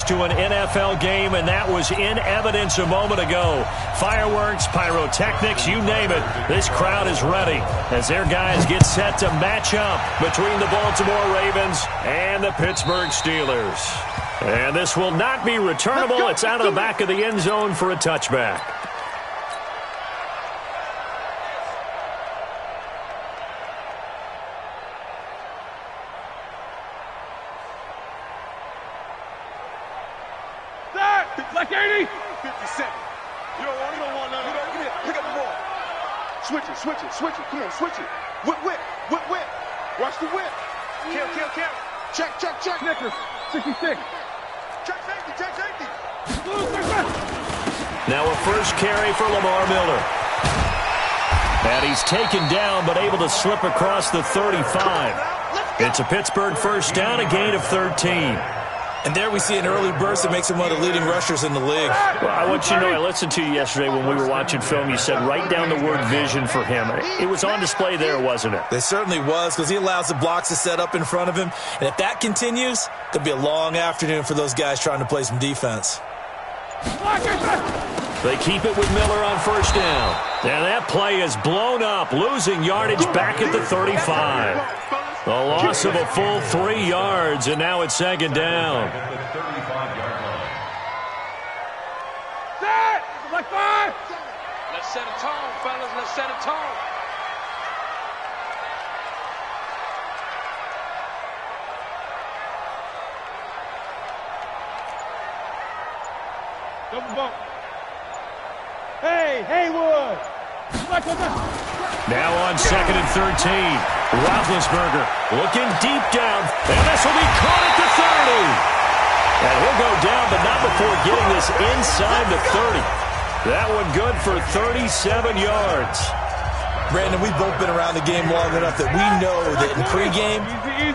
to an NFL game, and that was in evidence a moment ago. Fireworks, pyrotechnics, you name it. This crowd is ready as their guys get set to match up between the Baltimore Ravens and the Pittsburgh Steelers. And this will not be returnable. It's out of the back of the end zone for a touchback. Like 80. 57. You don't want none. Give me it. Pick up the ball. Switch it. Come on, switch it. Whip. Watch the whip. Kill. Check. Snickers, 66. Check safety. Now a first carry for Lamar Miller. And he's taken down but able to slip across the 35. It's a Pittsburgh first down, a gain of 13. And there we see an early burst that makes him one of the leading rushers in the league. Well, I want you to know, I listened to you yesterday when we were watching film. You said write down the word vision for him. It was on display there, wasn't it? It certainly was, because he allows the blocks to set up in front of him. And if that continues, it could be a long afternoon for those guys trying to play some defense. They keep it with Miller on first down. And that play is blown up, losing yardage back at the 35. A loss of a full 3 yards, and now it's second down. Set! Like 5! Let's set a tone, fellas. Let's set a tone. Double bump. Hey, Haywood! Now on second and 13. Roethlisberger looking deep down, and this will be caught at the 30. And he'll go down, but not before getting this inside the 30. That one good for 37 yards. Brandon, we've both been around the game long enough that we know that in pregame,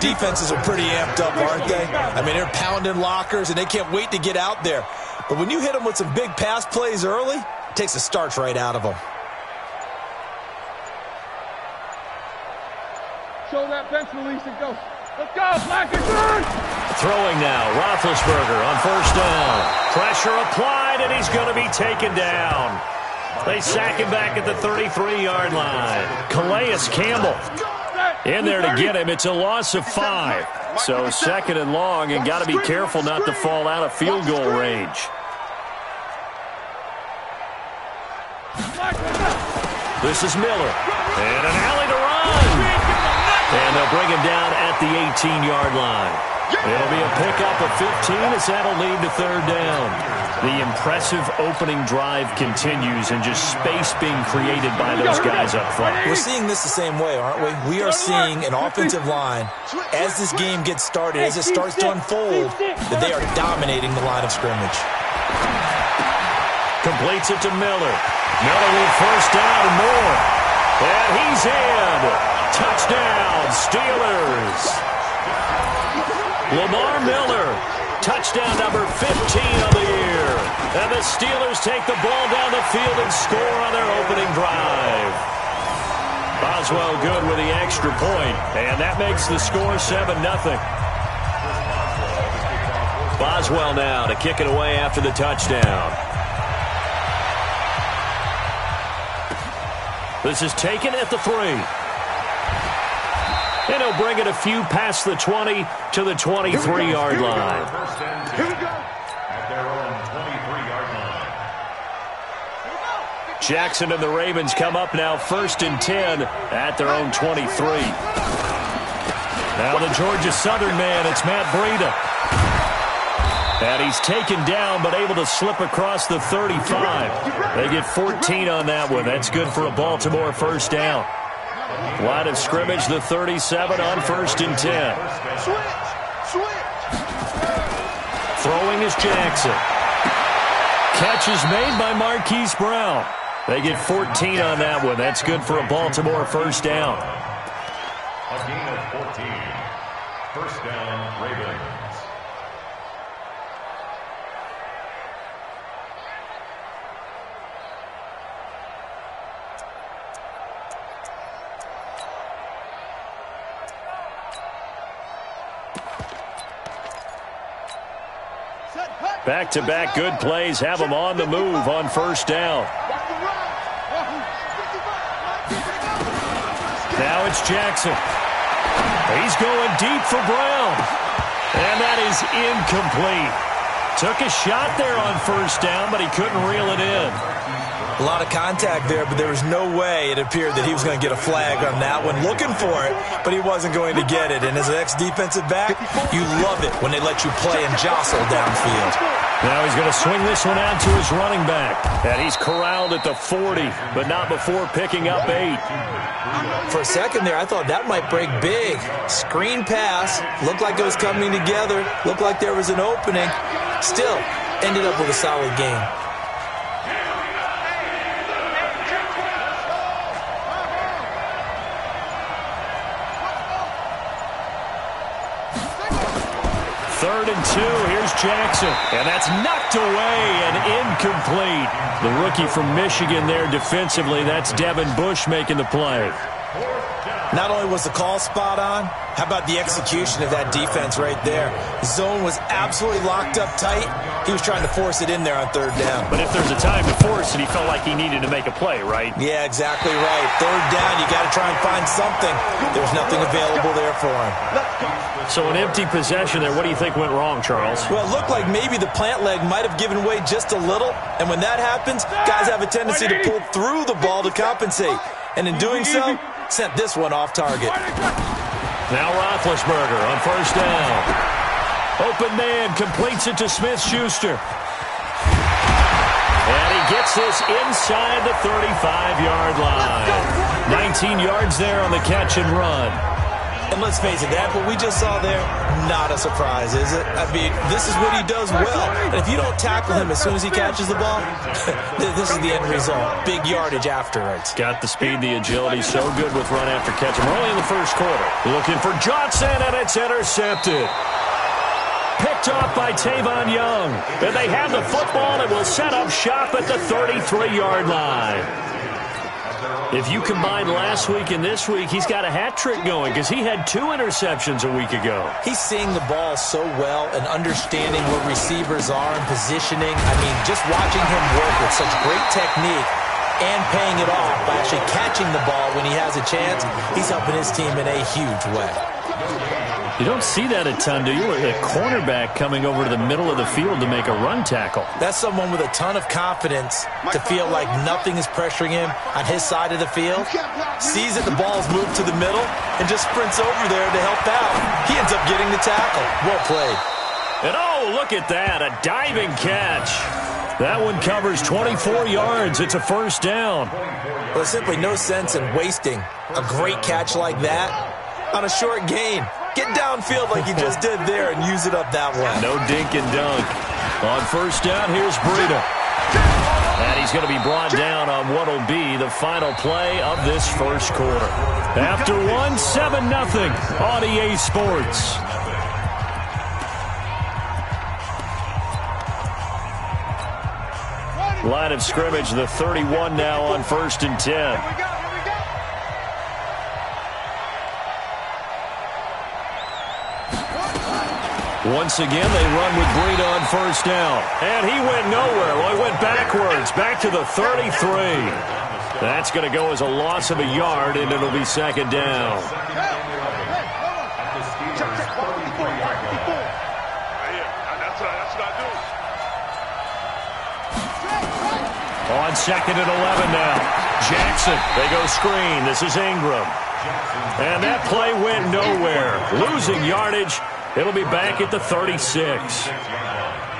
defenses are pretty amped up, aren't they? I mean, they're pounding lockers, and they can't wait to get out there. But when you hit them with some big pass plays early, it takes the starch right out of them. Show that bench release and go. Let's go, Black and turn! Throwing now, Roethlisberger on first down. Pressure applied, and he's going to be taken down. They sack him back at the 33-yard line. Calais Campbell in there to get him. It's a loss of 5. So second and long, and got to be careful not to fall out of field goal range. This is Miller. And an alley to run. And they'll bring him down at the 18-yard line. It'll be a pickup of 15 as that'll lead to third down. The impressive opening drive continues and just space being created by those guys up front. We're seeing this the same way, aren't we? We are seeing an offensive line, as this game gets started, as it starts to unfold, that they are dominating the line of scrimmage. Completes it to Miller. Miller with first down and more. And he's in. Touchdown, Steelers. Lamar Miller, touchdown number 15 of the year. And the Steelers take the ball down the field and score on their opening drive. Boswell good with the extra point, and that makes the score 7-0. Boswell now to kick it away after the touchdown. This is taken at the 3. And he'll bring it a few past the 20 to the 23-yard line. Here we go. At their own 23-yard line. Jackson and the Ravens come up now first and 10 at their own 23. Now the Georgia Southern man, it's Matt Breida. And he's taken down but able to slip across the 35. They get 14 on that one. That's good for a Baltimore first down. Line of scrimmage, the 37 on first and 10. Switch. Throwing is Jackson. Catch is made by Marquise Brown. They get 14 on that one. That's good for a Baltimore first down. A gain of 14. First down, Ravens. Set. Back-to-back good plays have him on the move on first down. Now it's Jackson. He's going deep for Brown. And that is incomplete. Took a shot there on first down, but he couldn't reel it in. A lot of contact there, but there was no way it appeared that he was going to get a flag on that one. Looking for it, but he wasn't going to get it. And as an ex-defensive back, you love it when they let you play and jostle downfield. Now he's going to swing this one out to his running back. And he's corralled at the 40, but not before picking up 8. For a second there, I thought that might break big. Screen pass. Looked like it was coming together. Looked like there was an opening. Still, ended up with a solid game. Third and 2, here's Jackson. And that's knocked away and incomplete. The rookie from Michigan there defensively. That's Devin Bush making the play. Not only was the call spot on, how about the execution of that defense right there? Zone was absolutely locked up tight. He was trying to force it in there on third down. But if there's a time to force it, he felt like he needed to make a play, right? Yeah, exactly right. Third down, you got to try and find something. There's nothing available there for him. So an empty possession there. What do you think went wrong, Charles? Well, it looked like maybe the plant leg might have given way just a little. And when that happens, guys have a tendency to pull through the ball to compensate. And in doing so, sent this one off target. Now Roethlisberger on first down. Open man completes it to Smith-Schuster. And he gets this inside the 35-yard line. 19 yards there on the catch and run. And let's face it, that's what we just saw there. Not a surprise, is it? I mean, this is what he does well. And if you don't tackle him as soon as he catches the ball, this is the end result. Big yardage after it. Got the speed, the agility, so good with run after catch. We're only in the first quarter. Looking for Johnson, and it's intercepted. Picked off by Tavon Young. And they have the football and will set up shop at the 33-yard line. If you combine last week and this week, he's got a hat trick going because he had 2 interceptions a week ago. He's seeing the ball so well and understanding where receivers are and positioning. I mean, just watching him work with such great technique and paying it off by actually catching the ball when he has a chance, he's helping his team in a huge way. You don't see that a ton, do you? A cornerback coming over to the middle of the field to make a run tackle. That's someone with a ton of confidence to feel like nothing is pressuring him on his side of the field. Sees that the ball's moved to the middle and just sprints over there to help out. He ends up getting the tackle. Well played. And oh, look at that. A diving catch. That one covers 24 yards. It's a first down. Well, there's simply no sense in wasting a great catch like that on a short gain. Get downfield like you just did there and use it up that way. No dink and dunk. On first down, here's Breida. And he's going to be brought down on what will be the final play of this first quarter. After one, 7-0 on EA Sports. Line of scrimmage, the 31 now on 1st and 10. Once again, they run with Breida on first down. And he went nowhere. Well, he went backwards, back to the 33. That's going to go as a loss of a yard, and it'll be second down. On second and 11 now. Jackson, they go screen. This is Ingram. And that play went nowhere. Losing yardage. It'll be back at the 36.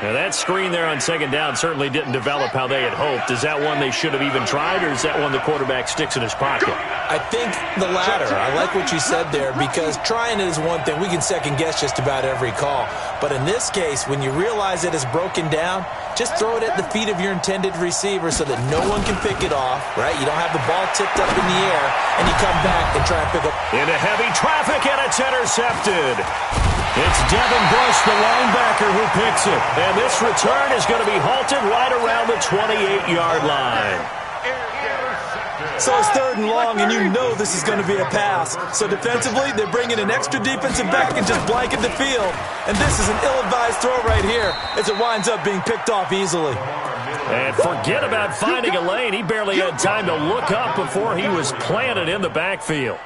Now, that screen there on second down certainly didn't develop how they had hoped. Is that one they should have even tried, or is that one the quarterback sticks in his pocket? I think the latter. I like what you said there, because trying it is one thing. We can second-guess just about every call. But in this case, when you realize it is broken down, just throw it at the feet of your intended receiver so that no one can pick it off, right? You don't have the ball tipped up in the air, and you come back and try and pick up. Into heavy traffic, and it's intercepted. It's Devin Bush, the linebacker, who picks it. And this return is going to be halted right around the 28-yard line. So it's 3rd and long, and you know this is going to be a pass. So defensively, they're bringing an extra defensive back and just blanket the field. And this is an ill-advised throw right here as it winds up being picked off easily. And forget about finding a lane. He barely had time to look up before he was planted in the backfield.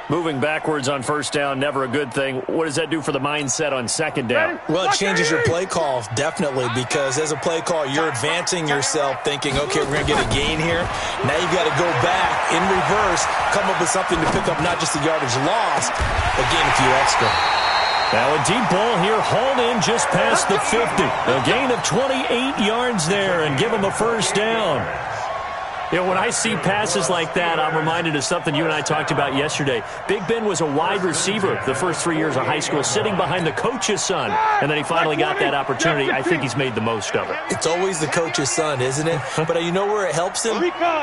Moving backwards on 1st down, never a good thing. What does that do for the mindset on 2nd down? Well, it changes your play call, definitely, because as a play call, you're advancing yourself thinking, okay, we're going to get a gain here. Now you've got to go back in reverse, come up with something to pick up not just the yardage lost, but gain a few extra. Now a deep ball here, hauled in just past the 50. A gain of 28 yards there and give him a 1st down. You know, when I see passes like that, I'm reminded of something you and I talked about yesterday. Big Ben was a wide receiver the first 3 years of high school, sitting behind the coach's son, and then he finally got that opportunity. I think he's made the most of it. It's always the coach's son, isn't it? But you know where it helps him?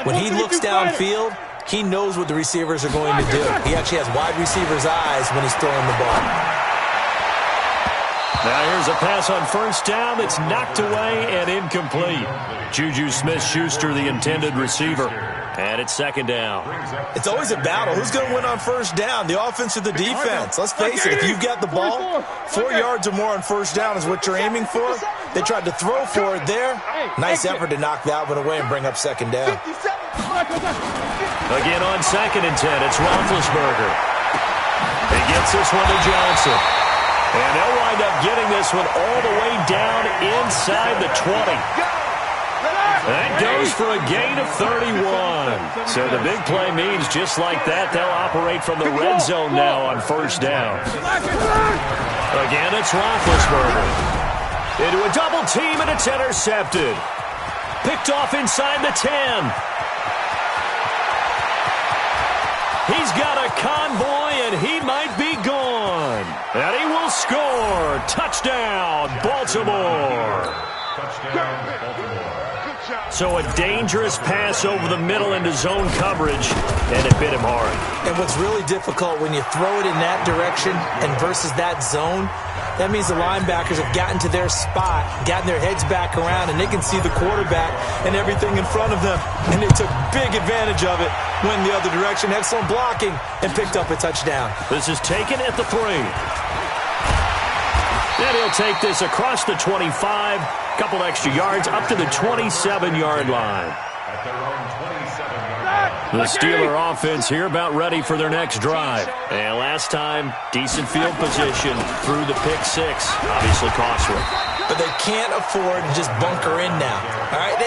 When he looks downfield, he knows what the receivers are going to do. He actually has wide receivers' eyes when he's throwing the ball. Now here's a pass on 1st down that's knocked away and incomplete. Juju Smith-Schuster, the intended receiver. And it's 2nd down. It's always a battle. Who's going to win on 1st down, the offense or the defense? Let's face it, if you've got the ball, 4 yards or more on 1st down is what you're aiming for. They tried to throw for it there. Nice effort to knock that one away and bring up 2nd down. Again on 2nd and 10, it's Roethlisberger. He gets this one to Johnson. And they'll wind up getting this one all the way down inside the 20. That goes for a gain of 31. So the big play means just like that, they'll operate from the red zone now on 1st down. Again, it's Roethlisberger. Into a double team, and it's intercepted. Picked off inside the 10. He's got a convoy, and he might be gone. And he will score. Touchdown, Baltimore. Touchdown, Baltimore. So a dangerous pass over the middle into zone coverage, and it bit him hard. And what's really difficult when you throw it in that direction and versus that zone, that means the linebackers have gotten to their spot, gotten their heads back around, and they can see the quarterback and everything in front of them. And they took big advantage of it, went the other direction, excellent blocking, and picked up a touchdown. This is taken at the 3. And he'll take this across the 25, couple extra yards, up to the 27-yard line. At their own 27-yard line. The Steeler offense here about ready for their next drive. And last time, decent field position through the pick 6. Obviously costly. But they can't afford to just bunker in now. All right,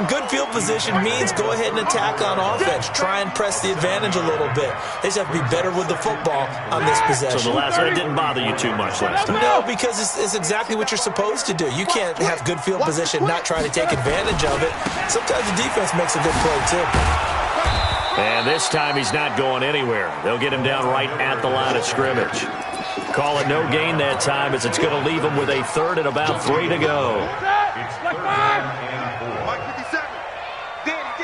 good field position means go ahead and attack on offense. Try and press the advantage a little bit. They just have to be better with the football on this possession. So the last one didn't bother you too much last time? No, because it's exactly what you're supposed to do. You can't have good field position, not try to take advantage of it. Sometimes the defense makes a good play, too. And this time he's not going anywhere. They'll get him down right at the line of scrimmage. Call it no gain that time, as it's going to leave him with a 3rd and about 3 to go. It's 3rd down and 4. Mike 57. Danny.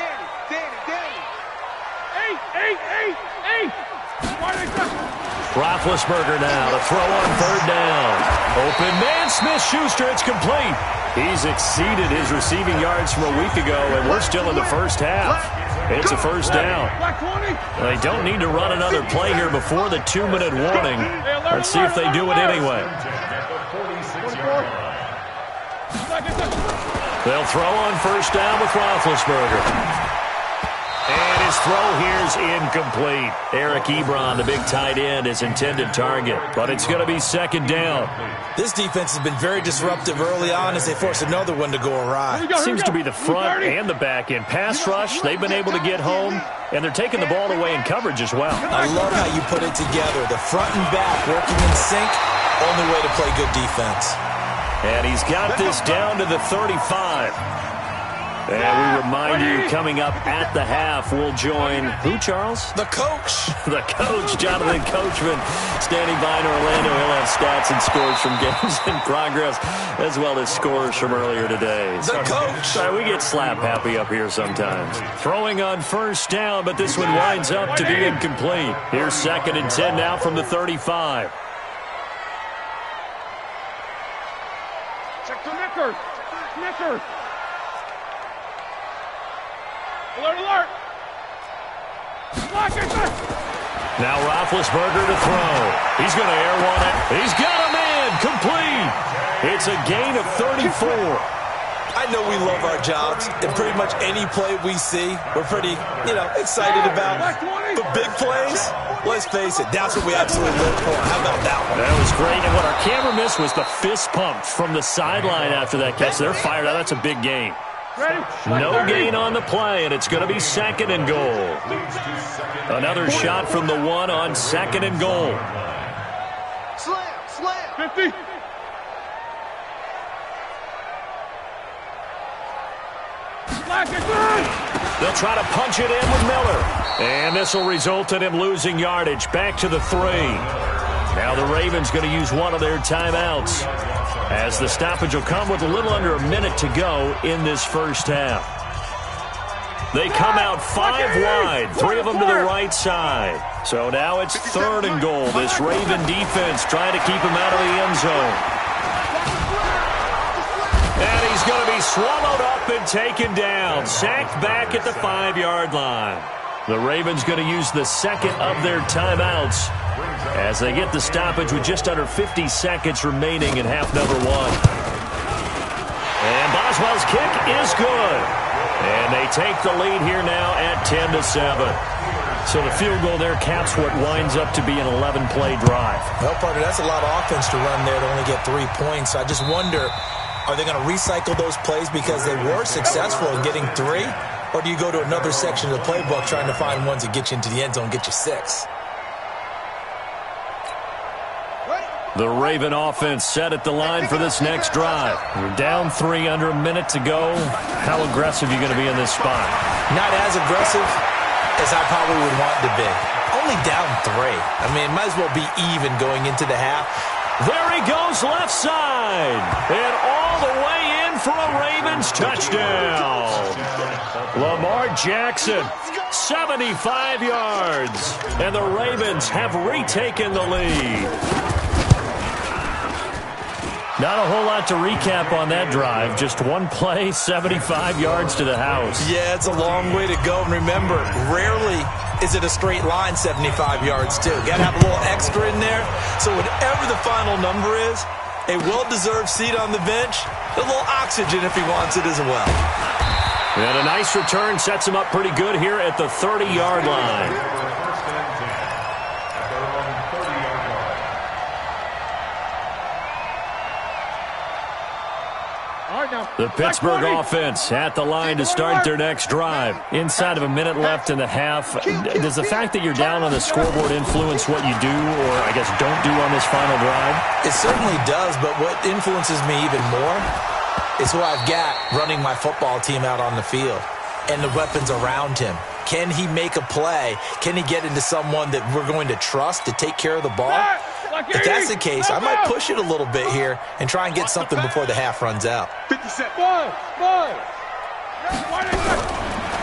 8. Roethlisberger now to throw on 3rd down. Open man, Smith-Schuster, it's complete. He's exceeded his receiving yards from a week ago, and we're still in the 1st half. It's a 1st down. They don't need to run another play here before the 2-minute warning. Let's see if they do it anyway. They'll throw on 1st down with Roethlisberger. And his throw here's incomplete. Eric Ebron, the big tight end, his intended target. But it's going to be 2nd down. This defense has been very disruptive early on as they force another one to go awry. Seems to be the front and the back end. Pass rush, they've been able to get home, and they're taking the ball away in coverage as well. I love how you put it together. The front and back working in sync, only way to play good defense. And he's got this down to the 35. And we remind you, coming up at the half, we'll join who, Charles? The coach. The coach, Jonathan Coachman, standing by in Orlando. He'll have stats and scores from games in progress, as well as scores from earlier today. The coach. We get slap happy up here sometimes. Throwing on 1st down, but this one winds up to be incomplete. Here's 2nd and 10 now from the 35. Check the knickers. Alert. Now Roethlisberger to throw. He's going to air one. He's got a man complete. It's a gain of 34. I know we love our jobs, and pretty much any play we see, we're pretty, excited about. But big plays, let's face it, that's what we absolutely live for. How about that one? That was great, and what our camera missed was the fist pump from the sideline after that catch. They're fired out. That's a big gain. No gain on the play, and it's going to be 2nd and goal. Another shot from the 1 on 2nd and goal. Slam. 50. They'll try to punch it in with Miller. And this will result in him losing yardage. Back to the 3. Now the Ravens going to use one of their timeouts, as the stoppage will come with a little under a minute to go in this first half. They come out 5 wide, 3 of them to the right side. So now it's 3rd and goal. This Raven defense trying to keep him out of the end zone. And he's going to be swallowed up and taken down. Sacked back at the 5-yard line. The Ravens going to use the 2nd of their timeouts as they get the stoppage with just under 50 seconds remaining in half number 1. And Boswell's kick is good. And they take the lead here now at 10-7. So the field goal there caps what winds up to be an 11-play drive. Well, partner, that's a lot of offense to run there to only get 3 points. I just wonder, are they going to recycle those plays because they were successful in getting 3? Or do you go to another section of the playbook trying to find ones that get you into the end zone and get you 6? The Raven offense set at the line for this next drive. We're down 3, under a minute to go. How aggressive are you going to be in this spot? Not as aggressive as I probably would want to be. Only down 3. I mean, might as well be even going into the half. There he goes left side. And all the way in for a Ravens touchdown. Lamar Jackson, 75 yards. And the Ravens have retaken the lead. Not a whole lot to recap on that drive. Just one play, 75 yards to the house. Yeah, it's a long way to go. And remember, rarely is it a straight line 75 yards, too. Got to have a little extra in there. So whatever the final number is, a well-deserved seat on the bench, a little oxygen if he wants it as well. And a nice return sets him up pretty good here at the 30-yard line. The Pittsburgh offense at the line to start their next drive. Inside of a minute left in the half. Does the fact that you're down on the scoreboard influence what you do, or I guess don't do on this final drive? It certainly does, but what influences me even more is who I've got running my football team out on the field and the weapons around him. Can he make a play? Can he get into someone that we're going to trust to take care of the ball? If that's the case, I might push it a little bit here and try and get something before the half runs out. 50 cents.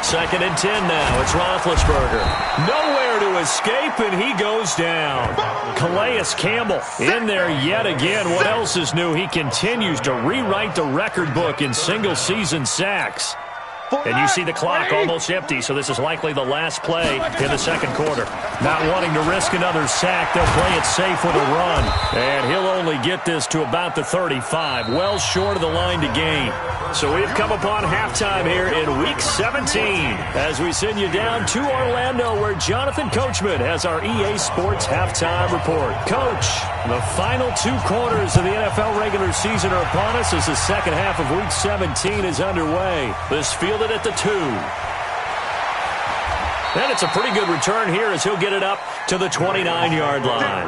2nd and 10 now. It's Roethlisberger. Nowhere to escape, and he goes down. Calais Campbell in there yet again. What else is new? He continues to rewrite the record book in single-season sacks. And you see the clock almost empty, so this is likely the last play in the 2nd quarter. Not wanting to risk another sack, they'll play it safe with a run. And he'll only get this to about the 35, well short of the line to gain. So we've come upon halftime here in Week 17 as we send you down to Orlando, where Jonathan Coachman has our EA Sports Halftime Report. Coach, the final 2 quarters of the NFL regular season are upon us as the second half of Week 17 is underway. This fielded at the 2. And it's a pretty good return here as he'll get it up to the 29-yard line.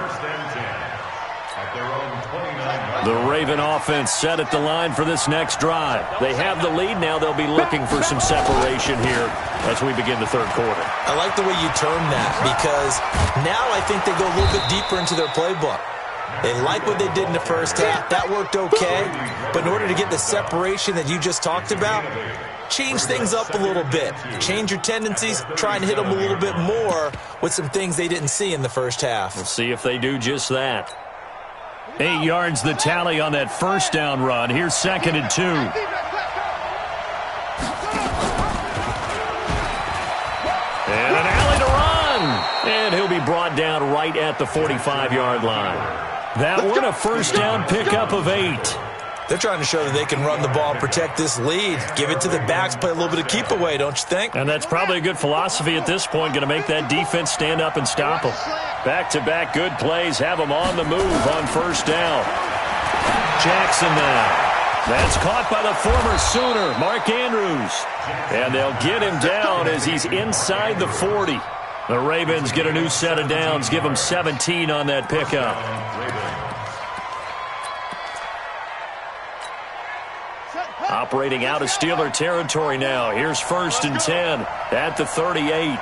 The Raven offense set at the line for this next drive. They have the lead. Now they'll be looking for some separation here as we begin the 3rd quarter. I like the way you term that, because now I think they go a little bit deeper into their playbook. They like what they did in the first half. That worked okay. But in order to get the separation that you just talked about, change things up a little bit. Change your tendencies. Try and hit them a little bit more with some things they didn't see in the first half. We'll see if they do just that. 8 yards the tally on that first down run. Here's 2nd and 2. And an alley to run. brought down right at the 45-yard line. That one a first down pickup of 8. They're trying to show that they can run the ball, protect this lead. Give it to the backs, play a little bit of keep away, don't you think? And that's probably a good philosophy at this point, going to make that defense stand up and stop them. Back-to-back good plays have them on the move on first down. Jackson now. That's caught by the former Sooner, Mark Andrews. And they'll get him down as he's inside the 40. The Ravens get a new set of downs, give them 17 on that pickup. Operating out of Steeler territory now. Here's 1st and 10 at the 38.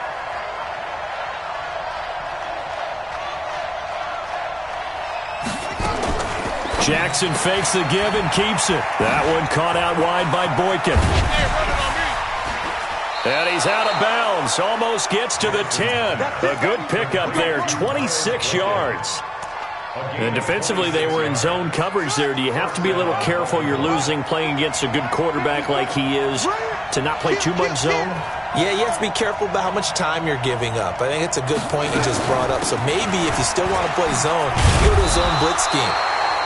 Jackson fakes the give and keeps it. That one caught out wide by Boykin. And he's out of bounds. Almost gets to the 10. A good pickup there, 26 yards. And defensively, they were in zone coverage there. Do you have to be a little careful you're losing playing against a good quarterback like he is to not play too much zone? Yeah, you have to be careful about how much time you're giving up. I think it's a good point you just brought up. So maybe if you still want to play zone, go to a zone blitz scheme.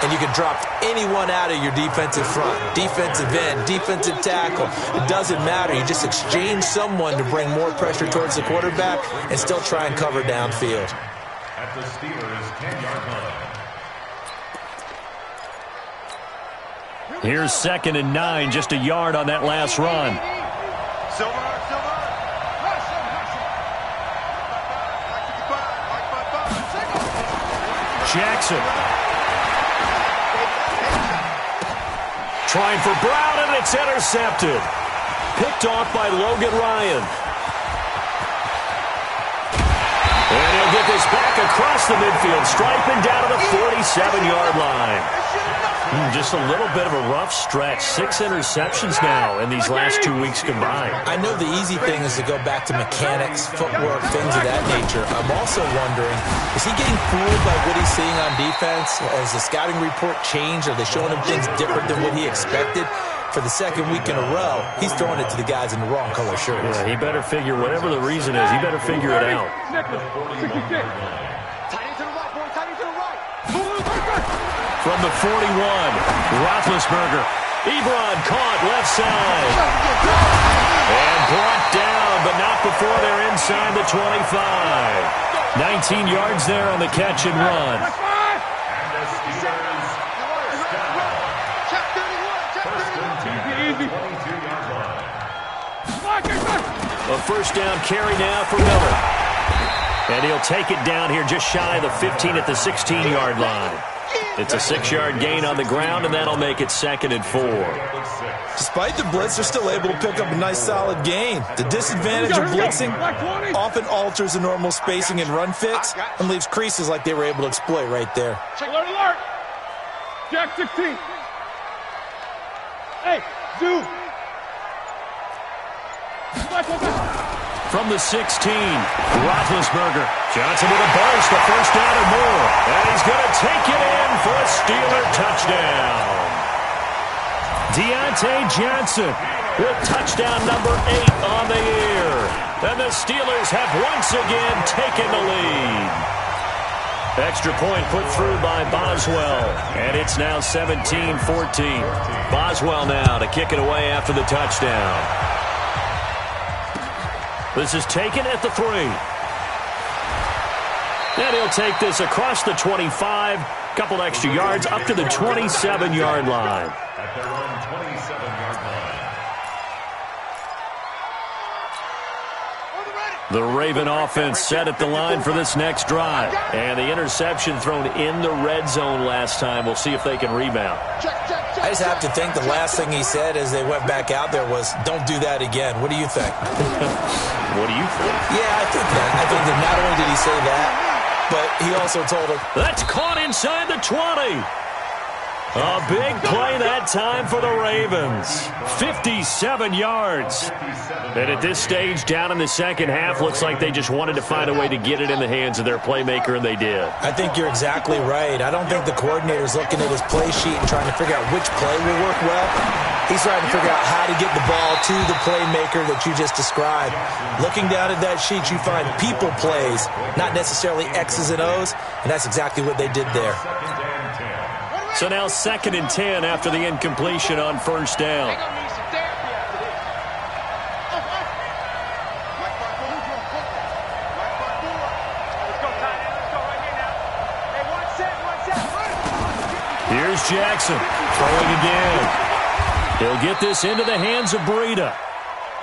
And you can drop anyone out of your defensive front, defensive end, defensive tackle. It doesn't matter. You just exchange someone to bring more pressure towards the quarterback and still try and cover downfield. At the Steelers' 10-yard line. Here's 2nd and 9, just a yard on that last run. Jackson. Trying for Brown, and it's intercepted. Picked off by Logan Ryan. And he'll get this back across the midfield stripe and down to the 47-yard line. Just a little bit of a rough stretch. 6 interceptions now in these last 2 weeks combined. I know the easy thing is to go back to mechanics, footwork, things of that nature. I'm also wondering, is he getting fooled by what he's seeing on defense? Has the scouting report changed? Are they showing him things different than what he expected? For the 2nd week in a row, he's throwing it to the guys in the wrong color shirts. Yeah, he better figure, whatever the reason is, he better figure it out. From the 41, Roethlisberger. Ebron caught left side. And brought down, but not before they're inside the 25. 19 yards there on the catch and run. A first down carry now for Miller. And he'll take it down here just shy of the 15 at the 16-yard line. It's a 6-yard gain on the ground, and that'll make it 2nd and 4. Despite the blitz, they're still able to pick up a nice, solid gain. The disadvantage of blitzing often alters the normal spacing and run fits and leaves creases like they were able to exploit right there. Alert, alert! Jack 16. Hey, Zoo. From the 16, Roethlisberger. Johnson with a burst, a first down or more. And he's going to take it in for a Steeler touchdown. Deontay Johnson with touchdown number 8 on the year. And the Steelers have once again taken the lead. Extra point put through by Boswell. And it's now 17-14. Boswell now to kick it away after the touchdown. This is taken at the 3. And he'll take this across the 25. Couple extra yards up to the 27-yard line. At their own 27-yard line. The Raven offense set at the line for this next drive. And the interception thrown in the red zone last time. We'll see if they can rebound. I just have to think the last thing he said as they went back out there was, don't do that again. What do you think? What do you think? Yeah, I think that. I think that not only did he say that, but he also told him. That's caught inside the 20. A big play that time for the Ravens. 57 yards. And at this stage, down in the second half, looks like they just wanted to find a way to get it in the hands of their playmaker, and they did. I think you're exactly right. I don't think the coordinator's looking at his play sheet and trying to figure out which play will work well. He's trying to figure out how to get the ball to the playmaker that you just described. Looking down at that sheet, you find people plays, not necessarily X's and O's, and that's exactly what they did there. So now 2nd and 10 after the incompletion on first down. Here's Jackson throwing again. He'll get this into the hands of Breida.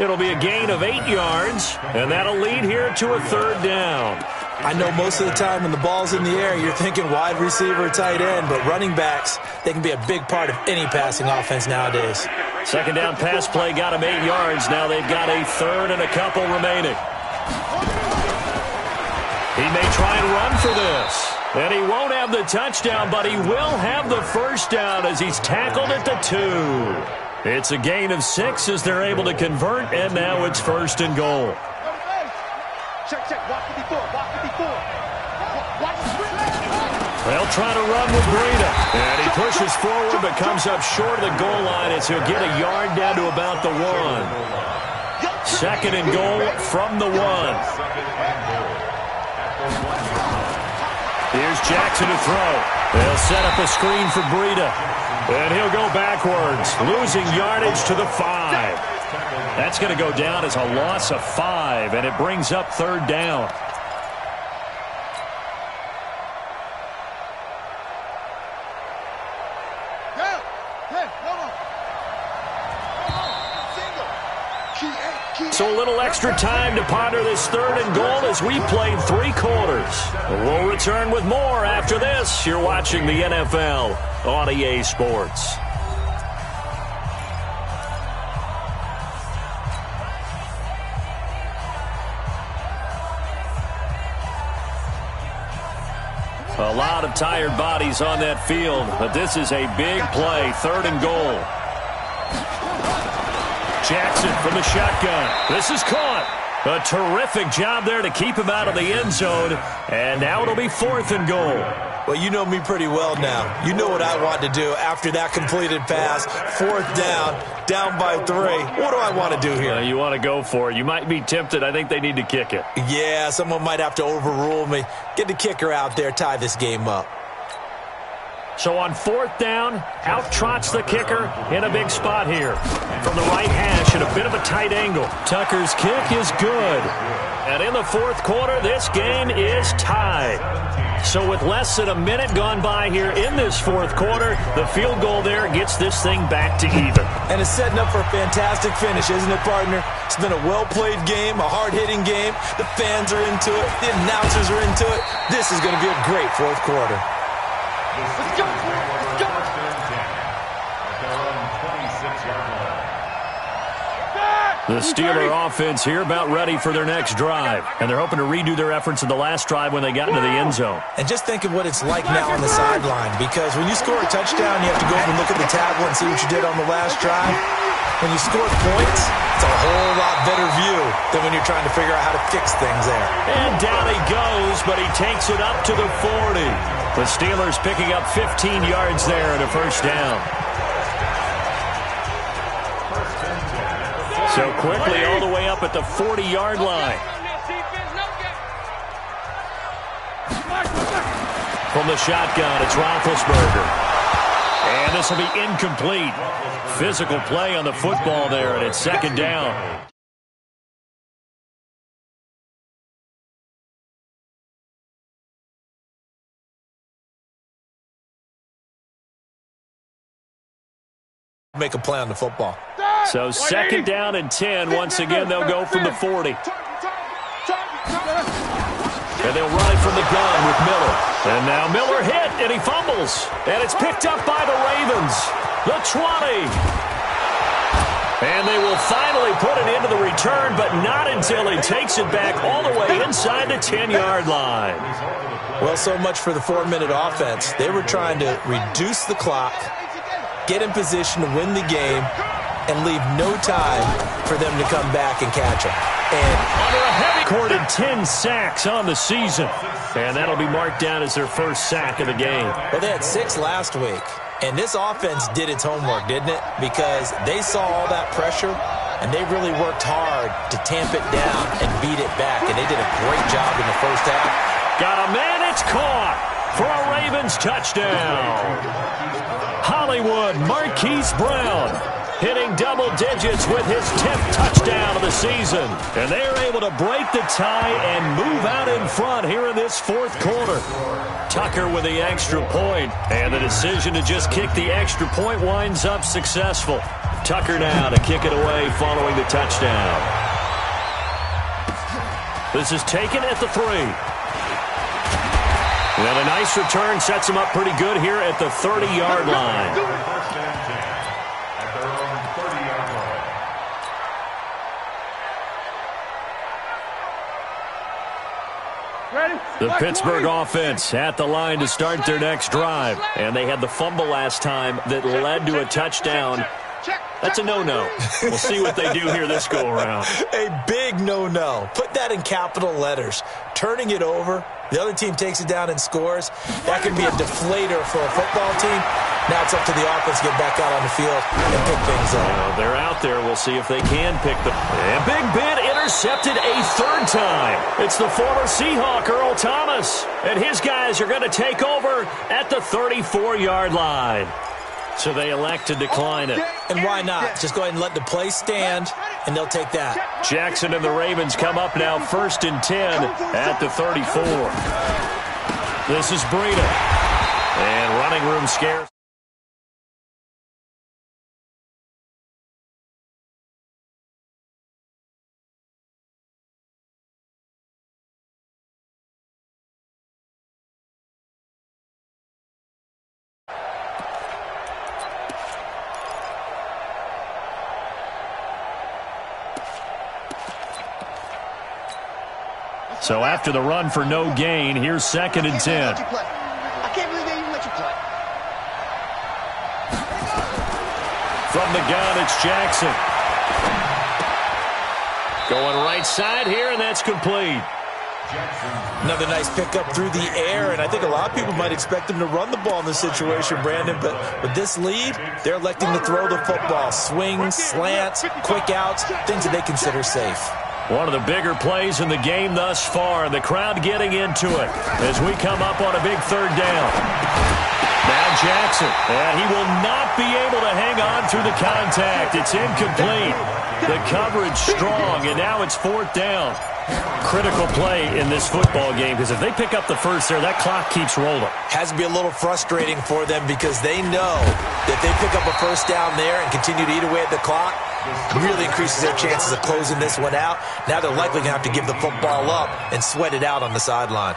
It'll be a gain of 8 yards, and that'll lead here to a 3rd down. I know most of the time when the ball's in the air, you're thinking wide receiver, tight end, but running backs, they can be a big part of any passing offense nowadays. 2nd down pass play got him 8 yards. Now they've got a 3rd and a couple remaining. He may try and run for this. And he won't have the touchdown, but he will have the 1st down as he's tackled at the 2. It's a gain of 6 as they're able to convert, and now it's 1st and goal. They'll try to run with Breida. And he pushes forward but comes up short of the goal line as he'll get a yard down to about the 1. 2nd and goal from the 1. Here's Jackson to throw. They'll set up a screen for Breida. And he'll go backwards, losing yardage to the 5. That's going to go down as a loss of 5, and it brings up 3rd down. So a little extra time to ponder this 3rd and goal as we played 3 quarters. We'll return with more after this. You're watching the NFL on EA Sports. A lot of tired bodies on that field, but this is a big play, 3rd and goal. Jackson from the shotgun. This is caught. A terrific job there to keep him out of the end zone. And now it'll be 4th and goal. Well, you know me pretty well now. You know what I want to do after that completed pass. 4th down by 3. What do I want to do here? You want to go for it. You might be tempted. I think they need to kick it. Yeah, someone might have to overrule me. Get the kicker out there, tie this game up. So on 4th down, out trots the kicker in a big spot here. From the right hash at a bit of a tight angle. Tucker's kick is good. And in the 4th quarter, this game is tied. So with less than a minute gone by here in this 4th quarter, the field goal there gets this thing back to even. And it's setting up for a fantastic finish, isn't it, partner? It's been a well-played game, a hard-hitting game. The fans are into it. The announcers are into it. This is going to be a great 4th quarter. Let's go! Let's go! The Steeler offense here about ready for their next drive. And they're hoping to redo their efforts in the last drive when they got into the end zone. And just think of what it's like now on the sideline, because when you score a touchdown, you have to go over and look at the tablet and see what you did on the last drive. When you score points, it's a whole lot better view than when you're trying to figure out how to fix things there. And down he goes, but he takes it up to the 40. The Steelers picking up 15 yards there and a 1st down. So quickly all the way up at the 40-yard line. From the shotgun, it's Roethlisberger. And this will be incomplete. Physical play on the football there, and it's 2nd down. Make a play on the football. So 2nd down and 10. Once again, they'll go from the 40. And they'll run it from the gun with Miller. And now Miller hit, and he fumbles. And it's picked up by the Ravens. The 20. And they will finally put it into the return, but not until he takes it back all the way inside the 10-yard line. Well, so much for the 4-minute offense. They were trying to reduce the clock, get in position to win the game, and leave no time for them to come back and catch him. And under a heavy recorded 10 sacks on the season. And that'll be marked down as their 1st sack of the game. Well, they had 6 last week. And this offense did its homework, didn't it? Because they saw all that pressure, and they really worked hard to tamp it down and beat it back. And they did a great job in the first half. Got a man, it's caught for a Ravens touchdown. Hollywood Marquise Brown hitting double digits with his 10th touchdown of the season. And they are able to break the tie and move out in front here in this fourth quarter. Tucker with the extra point, and the decision to just kick the extra point winds up successful. Tucker now to kick it away following the touchdown. This is taken at the 3. And a nice return sets him up pretty good here at the 30-yard line. First and 10 at their own 30-yard line. Ready? The Pittsburgh offense at the line to start their next drive. And they had the fumble last time that led to a touchdown. That's a no-no. We'll see what they do here this go-around. A big no-no. Put that in capital letters. Turning it over, the other team takes it down and scores. That can be a deflator for a football team. Now it's up to the offense to get back out on the field and pick things up. Well, they're out there. We'll see if they can pick them. And Big Ben intercepted a 3rd time. It's the former Seahawk, Earl Thomas. And his guys are going to take over at the 34-yard line. So they elect to decline it. And why not? Just go ahead and let the play stand, and they'll take that. Jackson and the Ravens come up now 1st and 10 at the 34. This is Breida. And running room scarce. So after the run for no gain, here's 2nd and 10. I can't believe they even let you play. From the gun, it's Jackson. Going right side here, and that's complete. Another nice pickup through the air, and I think a lot of people might expect them to run the ball in this situation, Brandon, but with this lead, they're electing to throw the football. Swings, slants, quick outs, things that they consider safe. One of the bigger plays in the game thus far, and the crowd getting into it as we come up on a big 3rd down. Now Jackson, and he will not be able to hang on through the contact. It's incomplete. The coverage strong, and now it's 4th down. Critical play in this football game, because if they pick up the first there, that clock keeps rolling. Has to be a little frustrating for them because they know that they pick up a first down there and continue to eat away at the clock, really increases their chances of closing this one out. Now they're likely going to have to give the football up and sweat it out on the sideline.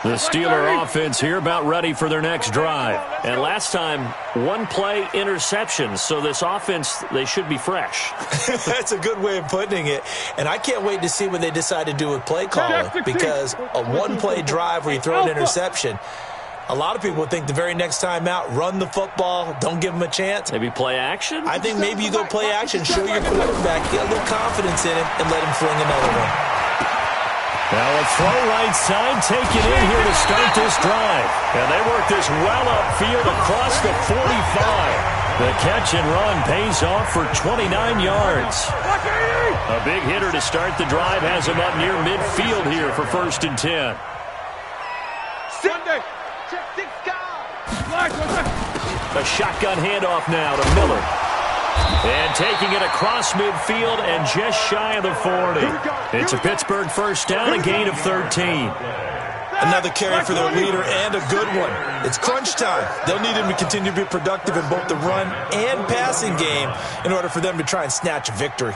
The Steeler offense here about ready for their next drive. And last time, 1-play interception. So this offense, they should be fresh. That's a good way of putting it. And I can't wait to see what they decide to do with play calling, because a 1-play drive where you throw an interception, a lot of people would think the very next time out, run the football, don't give them a chance. Maybe play action? I think maybe you go play action, show your quarterback, get a little confidence in him, and let him fling another one. Now a throw right side taken in here to start this drive. And they work this well upfield across the 45. The catch and run pays off for 29 yards. A big hitter to start the drive has him up near midfield here for 1st and 10. A shotgun handoff now to Miller. And taking it across midfield and just shy of the 40. It's a Pittsburgh first down, a gain of 13. Another carry for their leader and a good one. It's crunch time. They'll need him to continue to be productive in both the run and passing game in order for them to try and snatch a victory.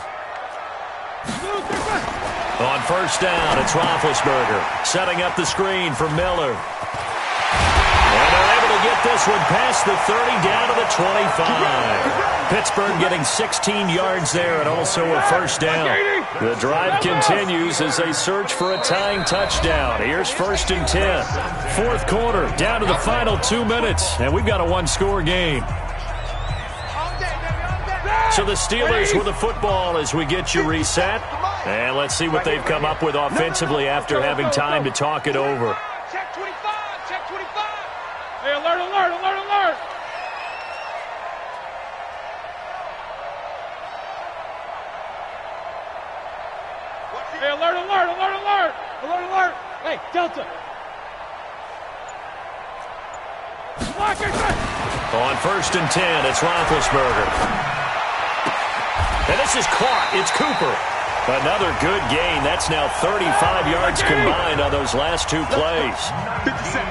On first down, it's Roethlisberger setting up the screen for Miller. And they're able to get this one past the 30 down to the 25. Pittsburgh getting 16 yards there and also a first down. The drive continues as they search for a tying touchdown. Here's 1st and 10. 4th quarter, down to the final 2 minutes, and we've got a 1-score game. So the Steelers with the football as we get you reset. And let's see what they've come up with offensively after having time to talk it over. Check 25, check 25. Hey, alert, alert, alert, alert! Hey, alert, alert, alert, alert! Alert, alert! Hey, Delta! On 1st and 10, it's Roethlisberger. And this is caught. It's Cooper. Another good gain. That's now 35 yards combined on those last two plays.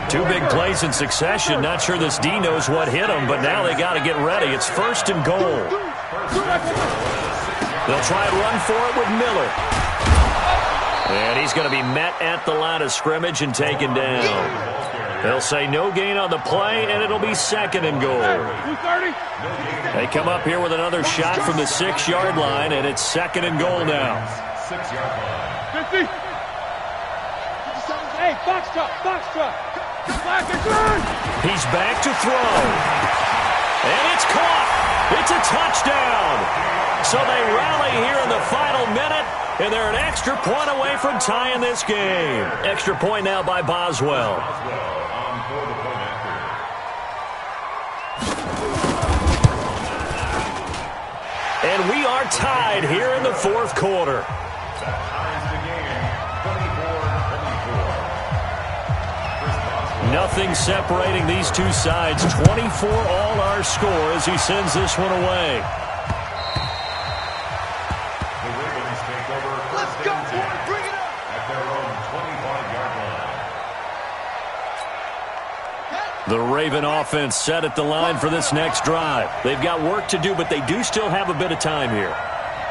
Two big plays in succession. Not sure this D knows what hit him, but now they got to get ready. It's 1st and goal. They'll try and run for it with Miller. And he's going to be met at the line of scrimmage and taken down. They'll say no gain on the play, and it'll be 2nd and goal. They come up here with another shot from the 6-yard line, and it's 2nd and goal now. 6-yard line. 50. Hey, box truck, box truck. He's back to throw. And it's caught. It's a touchdown. So they rally here in the final minute, and they're an extra point away from tying this game. Extra point now by Boswell. And we are tied here in the 4th quarter. Nothing separating these two sides. 24 all our score as he sends this one away. The Ravens take over. Let's go, boys. Bring it up. At their own 25-yard line. The Raven offense set at the line for this next drive. They've got work to do, but they do still have a bit of time here.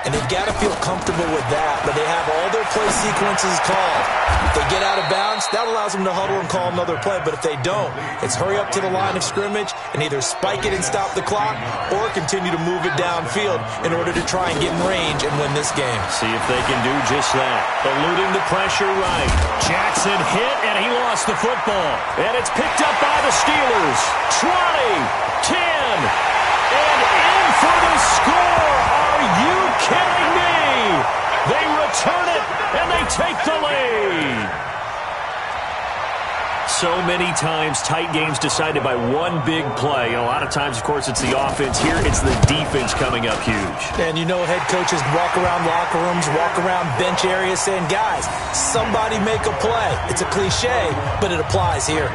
And they've got to feel comfortable with that, but they have all their play sequences called. If they get out of bounds, that allows them to huddle and call another play. But if they don't, it's hurry up to the line of scrimmage and either spike it and stop the clock or continue to move it downfield in order to try and get in range and win this game. See if they can do just that. Eluding the pressure right. Jackson hit, and he lost the football. And it's picked up by the Steelers. 20, 10, and in for the score. Are you kidding me? They return it, and they take the lead. So many times, tight games decided by one big play. A lot of times, of course, it's the offense. Here, it's the defense coming up huge. And you know head coaches walk around locker rooms, walk around bench areas saying, guys, somebody make a play. It's a cliche, but it applies here.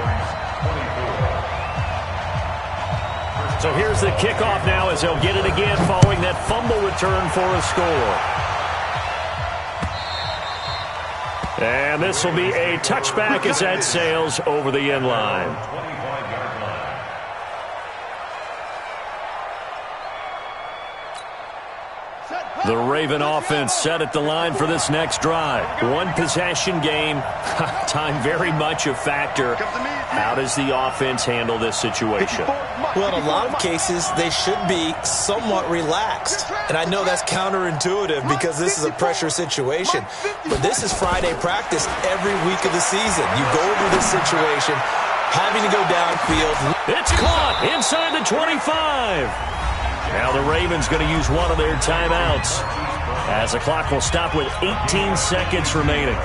So here's the kickoff now as they'll get it again following that fumble return for a score. And this will be a touchback as that sails over the end line. 25-yard line. The Raven offense set at the line for this next drive. One possession game. Time very much a factor. How does the offense handle this situation? Well, in a lot of cases, they should be somewhat relaxed. And I know that's counterintuitive because this is a pressure situation. But this is Friday practice every week of the season. You go over this situation, having to go downfield. It's caught inside the 25. Now the Ravens going to use one of their timeouts as the clock will stop with 18 seconds remaining.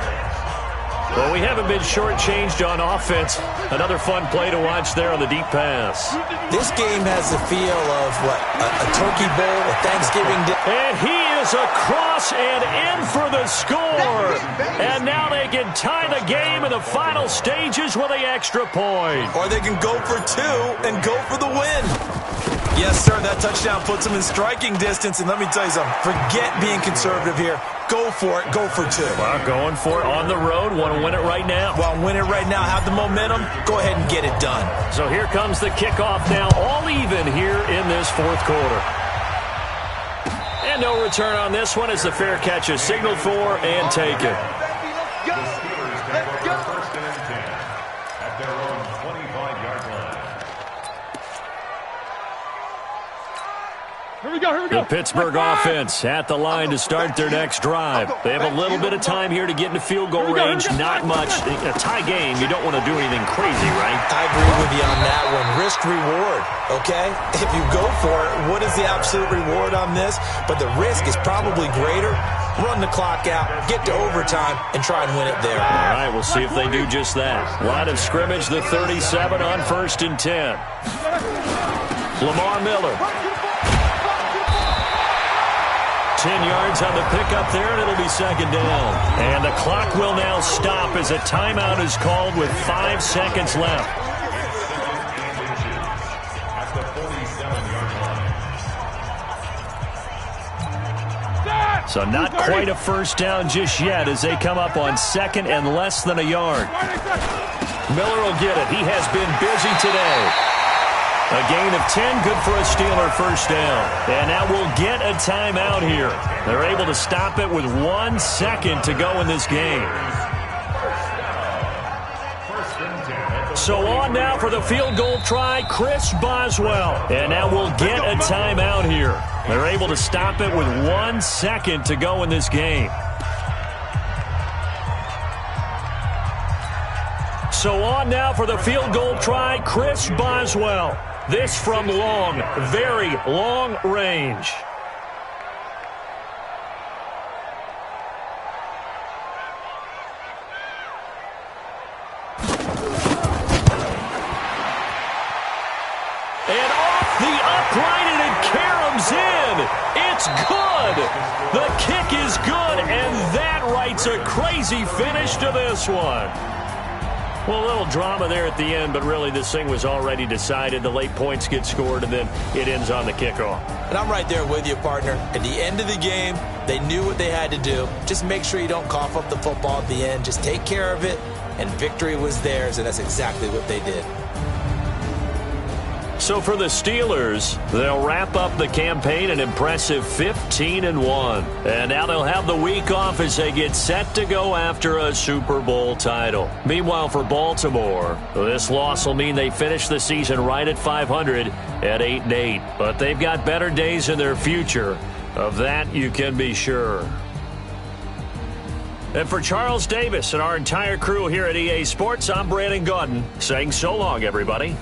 Well, we haven't been shortchanged on offense. Another fun play to watch there on the deep pass. This game has the feel of, what, a turkey bowl, a Thanksgiving dinner. And he is across and in for the score. And now they can tie the game in the final stages with the extra point. Or they can go for two and go for the win. Yes, sir, that touchdown puts them in striking distance. And let me tell you something, forget being conservative here. Go for it, go for two. Well, going for it on the road. Want to win it right now. Well, win it right now, have the momentum. Go ahead and get it done. So here comes the kickoff now, all even here in this 4th quarter. And no return on this one as the fair catch is signaled for and taken. The Steelers take over 1st and 10 at their own 25-yard line. Here we go, here we go. The Pittsburgh offense at the line to start their next drive. They have a little bit of time here to get into field goal range. Not much. A tie game, you don't want to do anything crazy, right? I agree with you on that one. Risk reward, okay? If you go for it, what is the absolute reward on this? But the risk is probably greater run the clock out, get to overtime, and try and win it there. All right, we'll see if they do just that. Line of scrimmage, the 37 on 1st and 10. Lamar Miller. 10 yards on the pickup there, and it'll be 2nd down. And the clock will now stop as a timeout is called with 5 seconds left. At the 47-yard line. So not quite a first down just yet as they come up on 2nd and less than a yard. Miller will get it. He has been busy today. A gain of 10, good for a Steeler first down. And now we'll get a timeout here. They're able to stop it with 1 second to go in this game. So on now for the field goal try, Chris Boswell. And now we'll get a timeout here. They're able to stop it with 1 second to go in this game. So on now for the field goal try, Chris Boswell. This from long, very long range. And off the upright, and it caroms in. It's good. The kick is good, and that writes a crazy finish to this one. Well, a little drama there at the end, but really this thing was already decided. The late points get scored, and then it ends on the kickoff. And I'm right there with you, partner. At the end of the game, they knew what they had to do. Just make sure you don't cough up the football at the end. Just take care of it, and victory was theirs, and that's exactly what they did. So for the Steelers, they'll wrap up the campaign an impressive 15-1. And now they'll have the week off as they get set to go after a Super Bowl title. Meanwhile, for Baltimore, this loss will mean they finish the season right at 500 at 8-8. But they've got better days in their future. Of that, you can be sure. And for Charles Davis and our entire crew here at EA Sports, I'm Brandon Gaudin saying so long, everybody.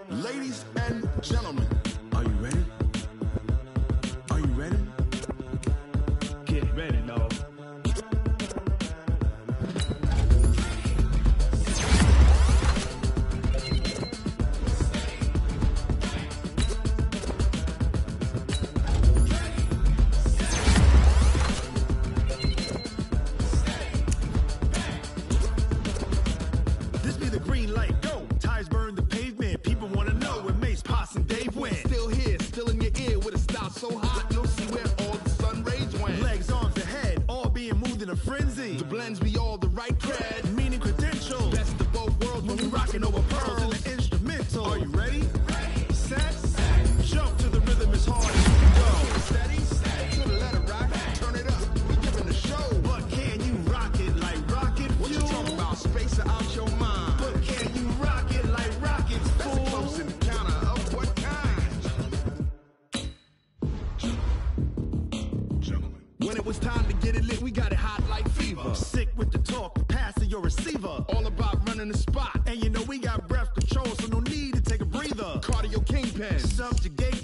Ladies and gentlemen, are you ready? Are you ready? Get ready, dog. This be the green light, go. Tires burn the pavement. People want to know when Mace, Pops, and Dave went. Still here, still in your ear with a style so hot, you'll see where all the sun rays went. Legs, arms, and head, all being moved in a frenzy. The blends be all the right cred, meaning credentials. Best of both worlds when we rocking over pearls in the instrumental. Are you ready? Ready. Set. Jump to the rhythm as hard as you can go. Steady. To the letter rock. Turn it up. We giving the show. But can you rock it like rocket fuel? What you talking about? Space out your mind. But can you rock it like rockets, fool? That's a close encounter of what kind? Gentlemen. When it was time to get it lit, we got it hot like fever. Sick with the talk, passing your receiver. All about running the spot. And you know we got breath control, so no need to take a breather. Cardio kingpin. Subjugate